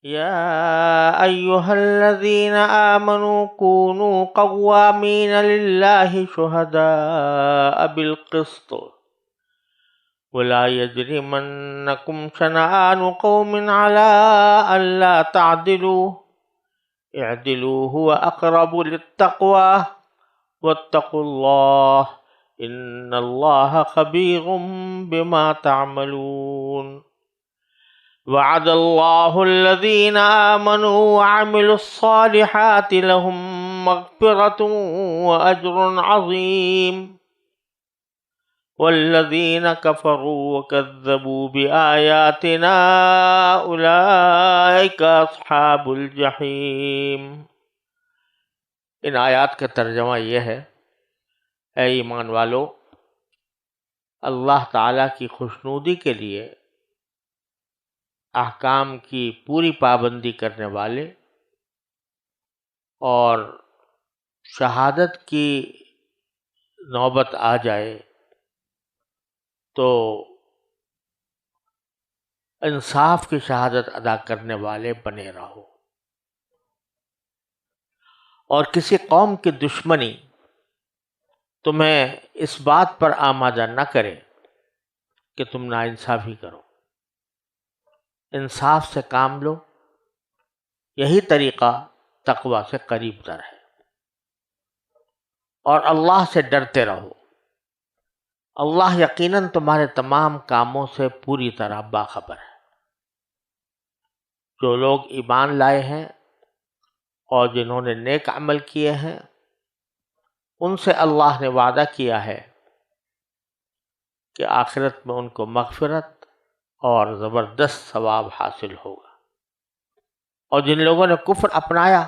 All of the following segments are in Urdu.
يا أيها الذين آمنوا كونوا قوامين لله شهداء بالقسط ولا يجرمنكم شنآن قوم على ألا تعدلوا اعدلوا هو أقرب للتقوى واتقوا الله إن الله خبير بما تعملون وعد الله الذين آمنوا وعملوا الصالحات لهم مغفرة وأجر عظيم والذين كفروا وكذبوا بآياتنا أولئك أصحاب الجحیم۔ ان آیات کا ترجمہ یہ ہے، اے ایمان والو، اللہ تعالیٰ کی خوشنودی کے لیے احکام کی پوری پابندی کرنے والے اور شہادت کی نوبت آ جائے تو انصاف کی شہادت ادا کرنے والے بنے رہو، اور کسی قوم کی دشمنی تمہیں اس بات پر آمادہ نہ کرے کہ تم ناانصافی کرو، انصاف سے کام لو، یہی طریقہ تقوی سے قریب تر ہے، اور اللہ سے ڈرتے رہو، اللہ یقیناً تمہارے تمام کاموں سے پوری طرح باخبر ہے۔ جو لوگ ایمان لائے ہیں اور جنہوں نے نیک عمل کیے ہیں، ان سے اللہ نے وعدہ کیا ہے کہ آخرت میں ان کو مغفرت اور زبردست ثواب حاصل ہوگا، اور جن لوگوں نے کفر اپنایا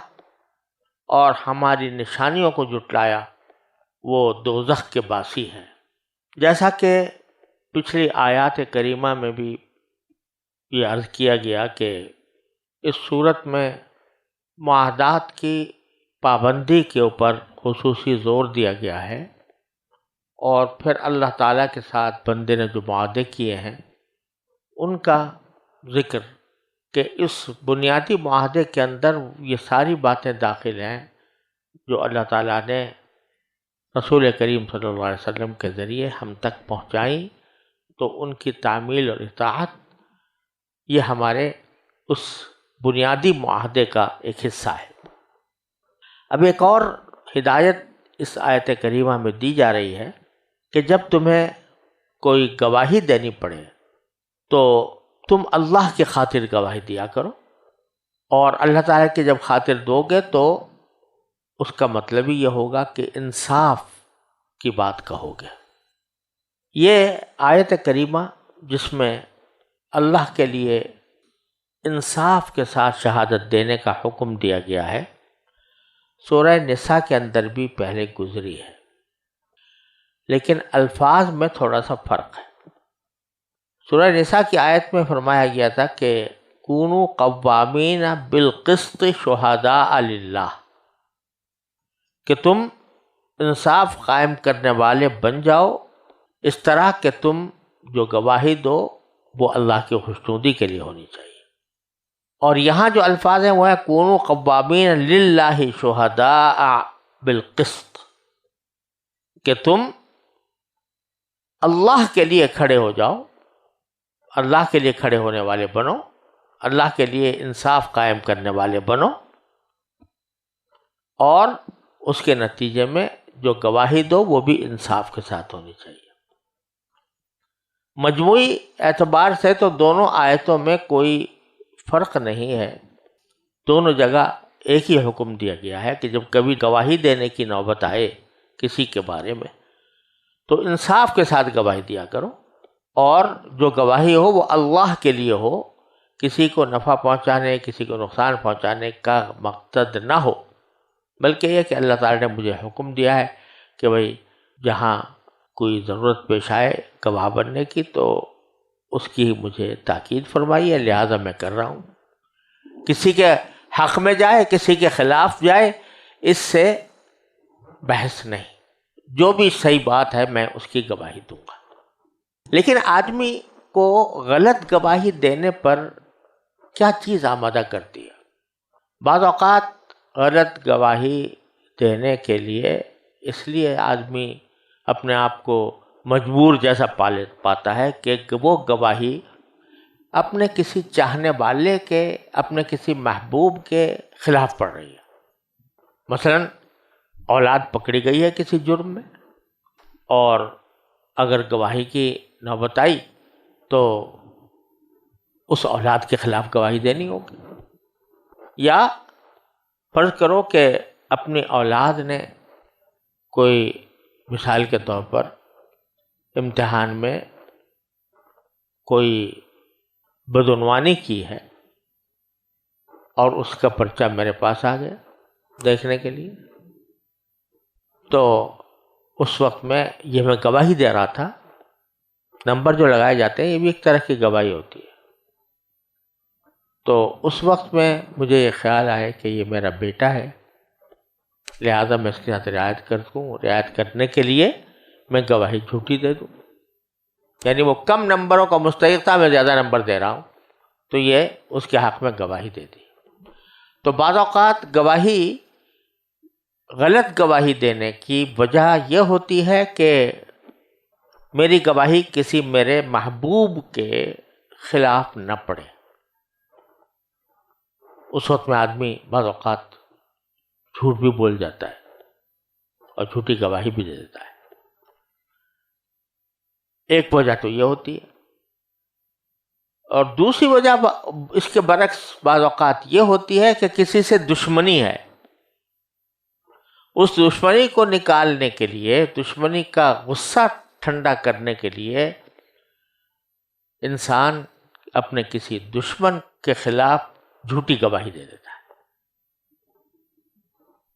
اور ہماری نشانیوں کو جھٹلایا وہ دوزخ کے باسی ہیں۔ جیسا کہ پچھلی آیات کریمہ میں بھی یہ عرض کیا گیا کہ اس صورت میں معاہدات کی پابندی کے اوپر خصوصی زور دیا گیا ہے، اور پھر اللہ تعالیٰ کے ساتھ بندے نے جو معاہدے کیے ہیں ان کا ذکر، کہ اس بنیادی معاہدے کے اندر یہ ساری باتیں داخل ہیں جو اللہ تعالیٰ نے رسول کریم صلی اللہ علیہ وسلم کے ذریعے ہم تک پہنچائیں، تو ان کی تعمیل اور اطاعت یہ ہمارے اس بنیادی معاہدے کا ایک حصہ ہے۔ اب ایک اور ہدایت اس آیت کریمہ میں دی جا رہی ہے کہ جب تمہیں کوئی گواہی دینی پڑے تو تم اللہ کی خاطر گواہی دیا کرو، اور اللہ تعالیٰ کی جب خاطر دو گے تو اس کا مطلب ہی یہ ہوگا کہ انصاف کی بات کہو گے۔ یہ آیت کریمہ جس میں اللہ کے لیے انصاف کے ساتھ شہادت دینے کا حکم دیا گیا ہے، سورہ نساء کے اندر بھی پہلے گزری ہے، لیکن الفاظ میں تھوڑا سا فرق ہے۔ سورہ نساء کی آیت میں فرمایا گیا تھا کہ کونوا قوامین بالقسط شہداء للہ، کہ تم انصاف قائم کرنے والے بن جاؤ، اس طرح کہ تم جو گواہی دو وہ اللہ کی خوشنودی کے لیے ہونی چاہیے۔ اور یہاں جو الفاظ ہیں وہ ہے کونوا قوامین للہ شہداء بالقسط، کہ تم اللہ کے لیے کھڑے ہو جاؤ، اللہ کے لیے کھڑے ہونے والے بنو، اللہ کے لیے انصاف قائم کرنے والے بنو، اور اس کے نتیجے میں جو گواہی دو وہ بھی انصاف کے ساتھ ہونی چاہیے۔ مجموعی اعتبار سے تو دونوں آیتوں میں کوئی فرق نہیں ہے، دونوں جگہ ایک ہی حکم دیا گیا ہے کہ جب کبھی گواہی دینے کی نوبت آئے کسی کے بارے میں تو انصاف کے ساتھ گواہی دیا کرو، اور جو گواہی ہو وہ اللہ کے لیے ہو، کسی کو نفع پہنچانے کسی کو نقصان پہنچانے کا مقصد نہ ہو، بلکہ یہ کہ اللہ تعالیٰ نے مجھے حکم دیا ہے کہ بھئی جہاں کوئی ضرورت پیش آئے گواہ بننے کی تو اس کی مجھے تاکید فرمائی ہے، لہٰذا میں کر رہا ہوں۔ کسی کے حق میں جائے کسی کے خلاف جائے اس سے بحث نہیں، جو بھی صحیح بات ہے میں اس کی گواہی دوں گا۔ لیکن آدمی کو غلط گواہی دینے پر کیا چیز آمادہ کرتی ہے. بعض اوقات غلط گواہی دینے کے لیے اس لیے آدمی اپنے آپ کو مجبور جیسا پاتا ہے کہ وہ گواہی اپنے کسی چاہنے والے کے، اپنے کسی محبوب کے خلاف پڑ رہی ہے. مثلا اولاد پکڑی گئی ہے کسی جرم میں، اور اگر گواہی کی نوبت آئی تو اس اولاد کے خلاف گواہی دینی ہوگی. یا فرض کرو کہ اپنی اولاد نے کوئی، مثال کے طور پر امتحان میں کوئی بدعنوانی کی ہے اور اس کا پرچہ میرے پاس آ گیا دیکھنے کے لیے، تو اس وقت میں گواہی دے رہا تھا. نمبر جو لگائے جاتے ہیں یہ بھی ایک طرح کی گواہی ہوتی ہے. تو اس وقت میں مجھے یہ خیال آیا کہ یہ میرا بیٹا ہے، لہذا میں اس کے ساتھ رعایت کر دوں. رعایت کرنے کے لیے میں گواہی جھوٹی دے دوں، یعنی وہ کم نمبروں کا مستحق تھا، میں زیادہ نمبر دے رہا ہوں، تو یہ اس کے حق میں گواہی دے دی. تو بعض اوقات گواہی، غلط گواہی دینے کی وجہ یہ ہوتی ہے کہ میری گواہی کسی میرے محبوب کے خلاف نہ پڑے. اس وقت میں آدمی بعض اوقات جھوٹ بھی بول جاتا ہے اور جھوٹی گواہی بھی دے دیتا ہے. ایک وجہ تو یہ ہوتی ہے، اور دوسری وجہ اس کے برعکس بعض اوقات یہ ہوتی ہے کہ کسی سے دشمنی ہے. اس دشمنی کو نکالنے کے لیے، دشمنی کا غصہ ٹھنڈا کرنے کے لیے انسان اپنے کسی دشمن کے خلاف جھوٹی گواہی دے دیتا ہے.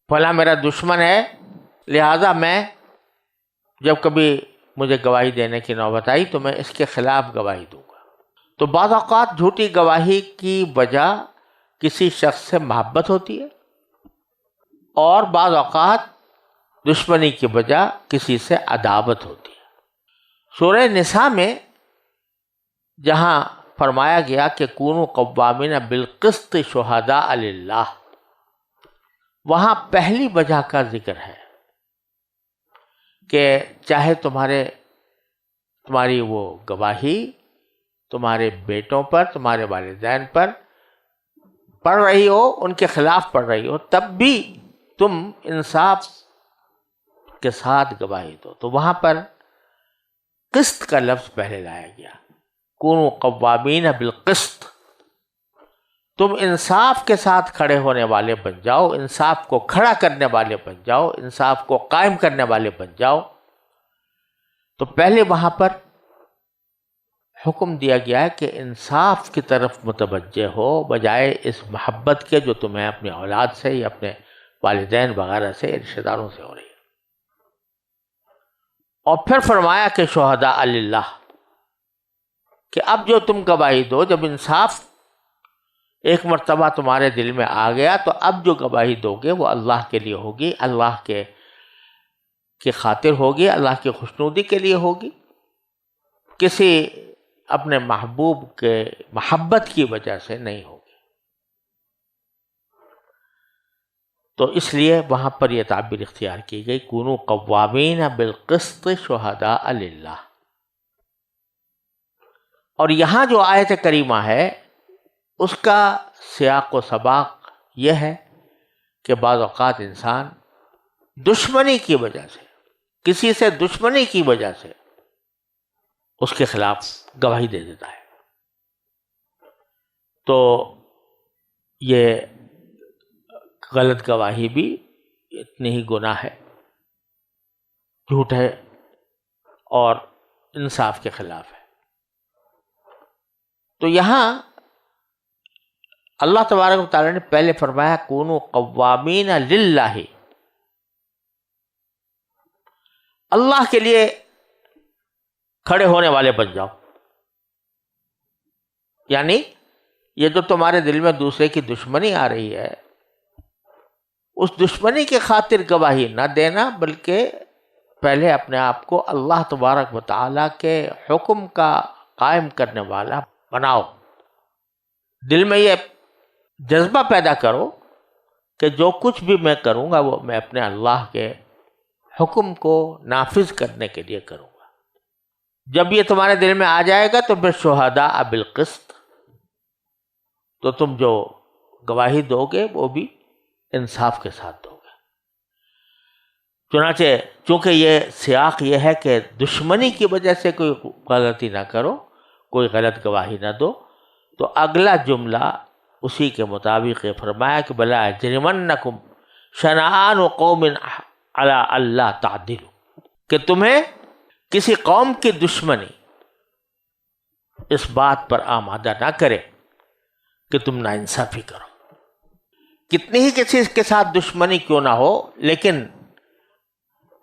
فلاں میرا دشمن ہے، لہذا میں جب کبھی مجھے گواہی دینے کی نوبت آئی تو میں اس کے خلاف گواہی دوں گا. تو بعض اوقات جھوٹی گواہی کی وجہ کسی شخص سے محبت ہوتی ہے، اور بعض اوقات دشمنی کی وجہ کسی سے عداوت ہوتی ہے. سورہ نساء میں جہاں فرمایا گیا کہ کونوا قوامین بالقسط شہداء للہ، وہاں پہلی وجہ کا ذکر ہے کہ چاہے تمہاری وہ گواہی تمہارے بیٹوں پر، تمہارے والدین پر پڑھ رہی ہو، ان کے خلاف پڑھ رہی ہو، تب بھی تم انصاف کے ساتھ گواہی دو. تو وہاں پر قسط کا لفظ پہلے لایا گیا، کونوا قوامین بالقسط. تم انصاف کے ساتھ کھڑے ہونے والے بن جاؤ، انصاف کو کھڑا کرنے والے بن جاؤ، انصاف کو قائم کرنے والے بن جاؤ. تو پہلے وہاں پر حکم دیا گیا ہے کہ انصاف کی طرف متوجہ ہو، بجائے اس محبت کے جو تمہیں اپنی اولاد سے یا اپنے والدین وغیرہ سے، رشتہ داروں سے ہو رہی ہے. اور پھر فرمایا کہ شہداء للہ، کہ اب جو تم گواہی دو، جب انصاف ایک مرتبہ تمہارے دل میں آ گیا تو اب جو گواہی دو گے وہ اللہ کے لیے ہوگی، اللہ کی خاطر ہوگی، اللہ کی خوشنودی کے لیے ہوگی، کسی اپنے محبوب کے محبت کی وجہ سے نہیں ہوگی. تو اس لیے وہاں پر یہ تعبیر اختیار کی گئی، کونوا قوامین بالقسط شہداء للہ. اور یہاں جو آیت کریمہ ہے اس کا سیاق و سباق یہ ہے کہ بعض اوقات انسان دشمنی کی وجہ سے، کسی سے دشمنی کی وجہ سے اس کے خلاف گواہی دے دیتا ہے. تو یہ غلط گواہی بھی اتنی ہی گناہ ہے، جھوٹ ہے اور انصاف کے خلاف ہے. تو یہاں اللہ تبارک و تعالیٰ نے پہلے فرمایا کونوا قوامین للہ، اللہ کے لیے کھڑے ہونے والے بن جاؤ. یعنی یہ جو تمہارے دل میں دوسرے کی دشمنی آ رہی ہے، اس دشمنی کی خاطر گواہی نہ دینا، بلکہ پہلے اپنے آپ کو اللہ تبارک و تعالیٰ کے حکم کا قائم کرنے والا بناؤ. دل میں یہ جذبہ پیدا کرو کہ جو کچھ بھی میں کروں گا وہ میں اپنے اللہ کے حکم کو نافذ کرنے کے لیے کروں گا. جب یہ تمہارے دل میں آ جائے گا تو پھر شہداء بالقسط، تو تم جو گواہی دو گے وہ بھی انصاف کے ساتھ دو گے. چنانچہ چونکہ یہ سیاق یہ ہے کہ دشمنی کی وجہ سے کوئی غلطی نہ کرو، کوئی غلط گواہی نہ دو، تو اگلا جملہ اسی کے مطابق یہ فرمایا کہ بلا یجرمنکم شنآن قوم علی اللہ تعدلوا، کہ تمہیں کسی قوم کی دشمنی اس بات پر آمادہ نہ کرے کہ تم ناانصافی کرو. کتنی ہی کسی کے ساتھ دشمنی کیوں نہ ہو، لیکن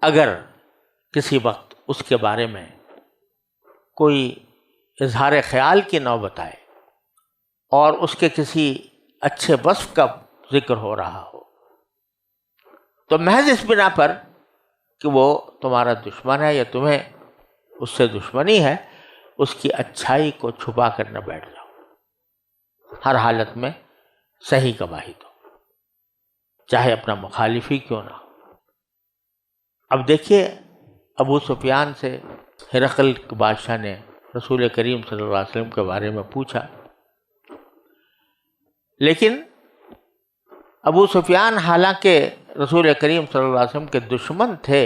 اگر کسی وقت اس کے بارے میں کوئی اظہار خیال کی نوبت آئے اور اس کے کسی اچھے وصف کا ذکر ہو رہا ہو، تو محض اس بنا پر کہ وہ تمہارا دشمن ہے یا تمہیں اس سے دشمنی ہے، اس کی اچھائی کو چھپا کر نہ بیٹھ جاؤ. ہر حالت میں صحیح گواہی دو، چاہے اپنا مخالف ہی کیوں نہ ہو. اب دیکھیے ابو سفیان سے ہرقل بادشاہ نے رسول کریم صلی اللہ علیہ وسلم کے بارے میں پوچھا، لیکن ابو سفیان حالانکہ رسول کریم صلی اللہ علیہ وسلم کے دشمن تھے،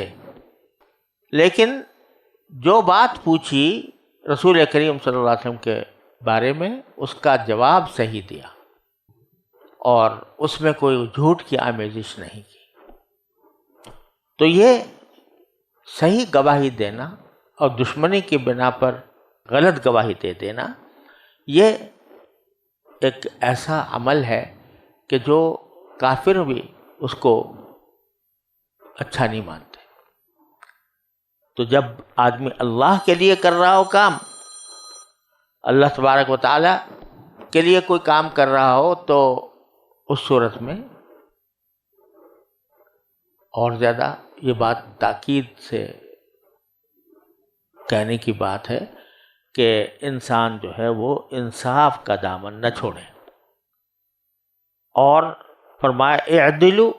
لیکن جو بات پوچھی رسول کریم صلی اللہ علیہ وسلم کے بارے میں اس کا جواب صحیح دیا اور اس میں کوئی جھوٹ کی آمیزش نہیں کی. تو یہ صحیح گواہی دینا اور دشمنی کی بنا پر غلط گواہی دے دینا، یہ ایک ایسا عمل ہے کہ جو کافر بھی اس کو اچھا نہیں مانتے. تو جب آدمی اللہ کے لیے کر رہا ہو کام، اللہ تبارک و تعالی کے لیے کوئی کام کر رہا ہو، تو اس صورت میں اور زیادہ یہ بات تاکید سے کہنے کی بات ہے کہ انسان جو ہے وہ انصاف کا دامن نہ چھوڑے. اور فرمایا اعدلوا،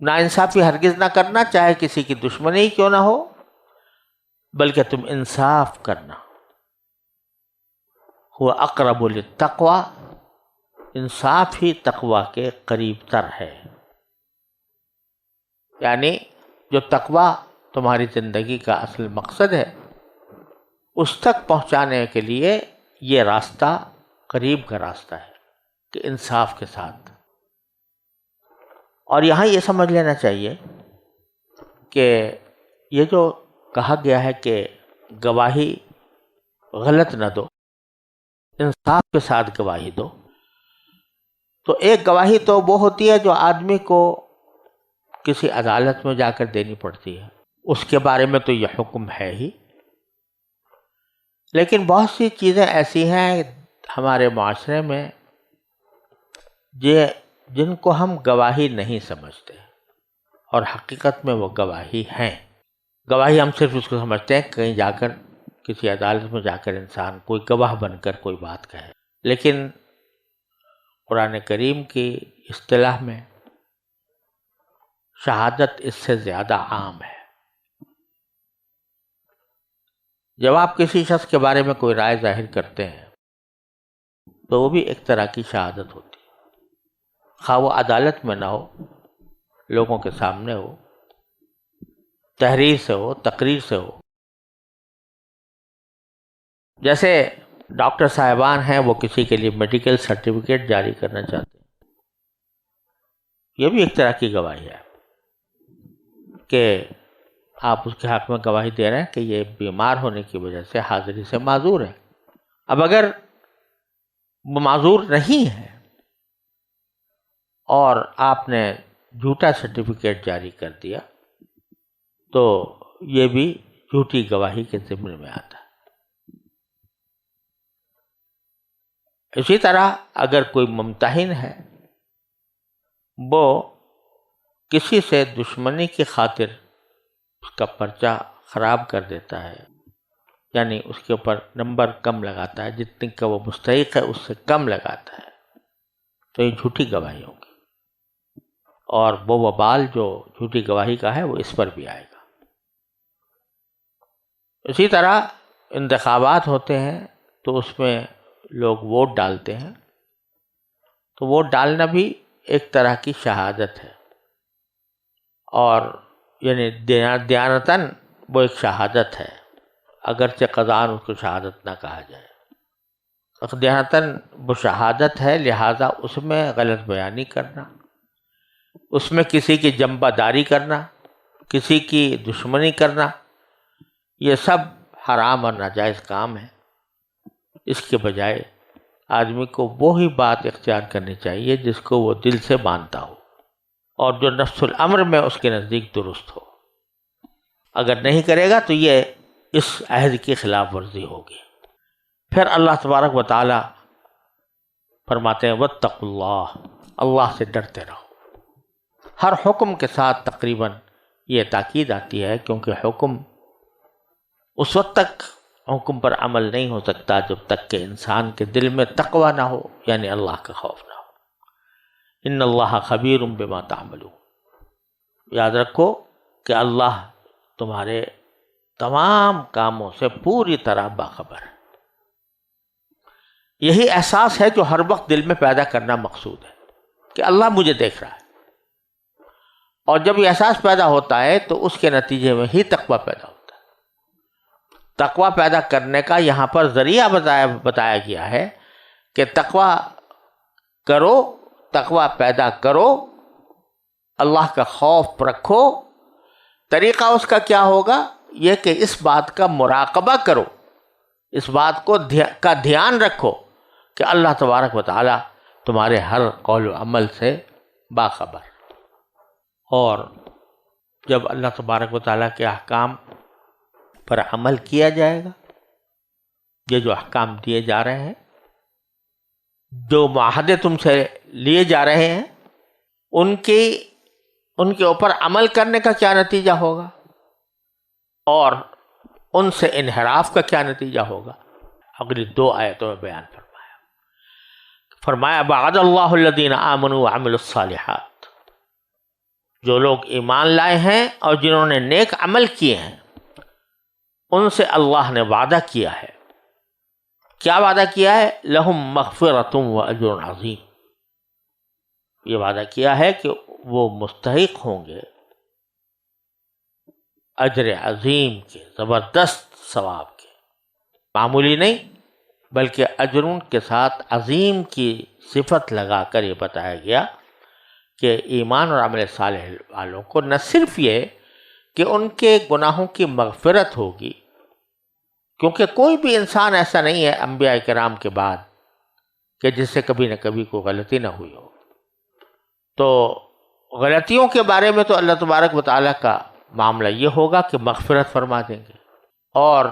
ناانصافی ہرگز نہ کرنا، چاہے کسی کی دشمنی کیوں نہ ہو، بلکہ تم انصاف کرنا. هو اقرب للتقوی، انصاف ہی تقوی کے قریب تر ہے. یعنی جو تقوی تمہاری زندگی کا اصل مقصد ہے، اس تک پہنچانے کے لیے یہ راستہ قریب کا راستہ ہے کہ انصاف کے ساتھ. اور یہاں یہ سمجھ لینا چاہیے کہ یہ جو کہا گیا ہے کہ گواہی غلط نہ دو، انصاف کے ساتھ گواہی دو، تو ایک گواہی تو وہ ہوتی ہے جو آدمی کو کسی عدالت میں جا کر دینی پڑتی ہے، اس کے بارے میں تو یہ حکم ہے ہی. لیکن بہت سی چیزیں ایسی ہیں ہمارے معاشرے میں جن کو ہم گواہی نہیں سمجھتے، اور حقیقت میں وہ گواہی ہیں. گواہی ہم صرف اس کو سمجھتے ہیں کہیں جا کر کسی عدالت میں جا کر انسان کوئی گواہ بن کر کوئی بات کہے، لیکن قرآن کریم کی اصطلاح میں شہادت اس سے زیادہ عام ہے. جب آپ کسی شخص کے بارے میں کوئی رائے ظاہر کرتے ہیں تو وہ بھی ایک طرح کی شہادت ہوتی ہے، خواہ وہ عدالت میں نہ ہو، لوگوں کے سامنے ہو، تحریر سے ہو، تقریر سے ہو. جیسے ڈاکٹر صاحبان ہیں، وہ کسی کے لیے میڈیکل سرٹیفکیٹ جاری کرنا چاہتے ہیں، یہ بھی ایک طرح کی گواہی ہے کہ آپ اس کے حق میں گواہی دے رہے ہیں کہ یہ بیمار ہونے کی وجہ سے حاضری سے معذور ہے. اب اگر وہ معذور نہیں ہے اور آپ نے جھوٹا سرٹیفکیٹ جاری کر دیا تو یہ بھی جھوٹی گواہی کے ضمن میں آتا ہے. اسی طرح اگر کوئی ممتحن ہے، وہ کسی سے دشمنی کی خاطر اس کا پرچہ خراب کر دیتا ہے، یعنی اس کے اوپر نمبر کم لگاتا ہے، جتنے کا وہ مستحق ہے اس سے کم لگاتا ہے، تو یہ جھوٹی گواہی ہوگی، اور وہ وبال جو جھوٹی گواہی کا ہے وہ اس پر بھی آئے گا۔ اسی طرح انتخابات ہوتے ہیں تو اس میں لوگ ووٹ ڈالتے ہیں، تو ووٹ ڈالنا بھی ایک طرح کی شہادت ہے، اور یعنی دیانتاً وہ ایک شہادت ہے، اگرچہ قضاً اس کو شہادت نہ کہا جائے، دیانتاً وہ شہادت ہے، لہذا اس میں غلط بیانی کرنا، اس میں کسی کی جنبہ داری کرنا، کسی کی دشمنی کرنا، یہ سب حرام اور ناجائز کام ہے۔ اس کے بجائے آدمی کو وہی بات اختیار کرنی چاہیے جس کو وہ دل سے مانتا ہو اور جو نفس الامر میں اس کے نزدیک درست ہو۔ اگر نہیں کرے گا تو یہ اس عہد کی خلاف ورزی ہوگی۔ پھر اللہ تبارک و تعالی فرماتے ہیں واتقوا اللہ، اللہ سے ڈرتے رہو۔ ہر حکم کے ساتھ تقریباً یہ تاکید آتی ہے، کیونکہ حکم اس وقت تک حکم پر عمل نہیں ہو سکتا جب تک کہ انسان کے دل میں تقوی نہ ہو، یعنی اللہ کا خوف نہ ہو۔ ان اللہ خبیر بما تعملون، یاد رکھو کہ اللہ تمہارے تمام کاموں سے پوری طرح باخبر ہے۔ یہی احساس ہے جو ہر وقت دل میں پیدا کرنا مقصود ہے کہ اللہ مجھے دیکھ رہا ہے، اور جب یہ احساس پیدا ہوتا ہے تو اس کے نتیجے میں ہی تقوی پیدا ہوتا ہے۔ تقوی پیدا کرنے کا یہاں پر ذریعہ بتایا گیا ہے کہ تقوی کرو، تقوی پیدا کرو، اللہ کا خوف رکھو۔ طریقہ اس کا کیا ہوگا؟ یہ کہ اس بات کا مراقبہ کرو، اس بات کا دھیان رکھو کہ اللہ تبارک و تعالی تمہارے ہر قول و عمل سے باخبر۔ اور جب اللہ تبارک و تعالی کے احکام پر عمل کیا جائے گا، یہ جو احکام دیے جا رہے ہیں، جو معاہدے تم سے لیے جا رہے ہیں، ان کے اوپر عمل کرنے کا کیا نتیجہ ہوگا، اور ان سے انحراف کا کیا نتیجہ ہوگا، اگلی 2 آیتوں میں بیان فرمایا وعد اللہ الذین آمنوا وعملوا الصالحات، جو لوگ ایمان لائے ہیں اور جنہوں نے نیک عمل کیے ہیں ان سے اللہ نے وعدہ کیا ہے۔ کیا وعدہ کیا ہے؟ لہم مغفرۃ واجر عظیم، یہ وعدہ کیا ہے کہ وہ مستحق ہوں گے اجر عظیم کے، زبردست ثواب کے، معمولی نہیں بلکہ اجرون کے ساتھ عظیم کی صفت لگا کر یہ بتایا گیا کہ ایمان اور عمل صالح والوں کو نہ صرف یہ کہ ان کے گناہوں کی مغفرت ہوگی، کیونکہ کوئی بھی انسان ایسا نہیں ہے انبیاء کرام کے بعد کہ جس سے کبھی نہ کبھی کوئی غلطی نہ ہوئی ہو، تو غلطیوں کے بارے میں تو اللہ تبارک و تعالیٰ کا معاملہ یہ ہوگا کہ مغفرت فرما دیں گے، اور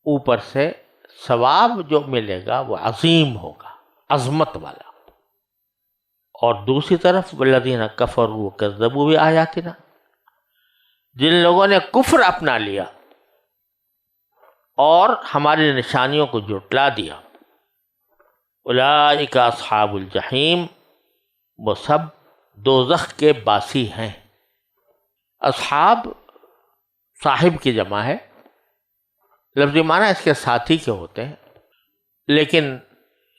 اوپر سے ثواب جو ملے گا وہ عظیم ہوگا، عظمت والا۔ اور دوسری طرف والذین کفروا وکذبوا بآیاتنا، جن لوگوں نے کفر اپنا لیا اور ہماری نشانیوں کو جھٹلا دیا، اولئک اصحاب الجحیم، وہ سب دوزخ کے باسی ہیں۔ اصحاب صاحب کی جمع ہے، لفظی معنی اس کے ساتھی کے ہوتے ہیں، لیکن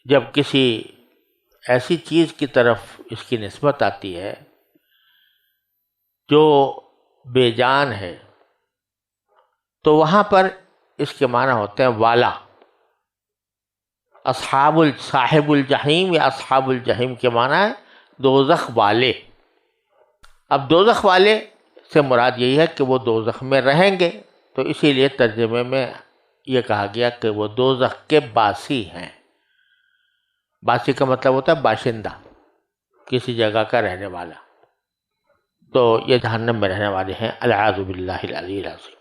جب کسی ایسی چیز کی طرف اس کی نسبت آتی ہے جو بے جان ہے تو وہاں پر اس کے معنی ہوتے ہیں والا۔ صاحب الجحیم یا اصحاب الجحیم کے معنی ہے دوزخ والے۔ اب دوزخ والے سے مراد یہی ہے کہ وہ دوزخ میں رہیں گے، تو اسی لیے ترجمے میں یہ کہا گیا کہ وہ دوزخ کے باسی ہیں۔ باسی کا مطلب ہوتا ہے باشندہ، کسی جگہ کا رہنے والا، تو یہ جہنم میں رہنے والے ہیں، العیاذ باللہ العلی العظیم۔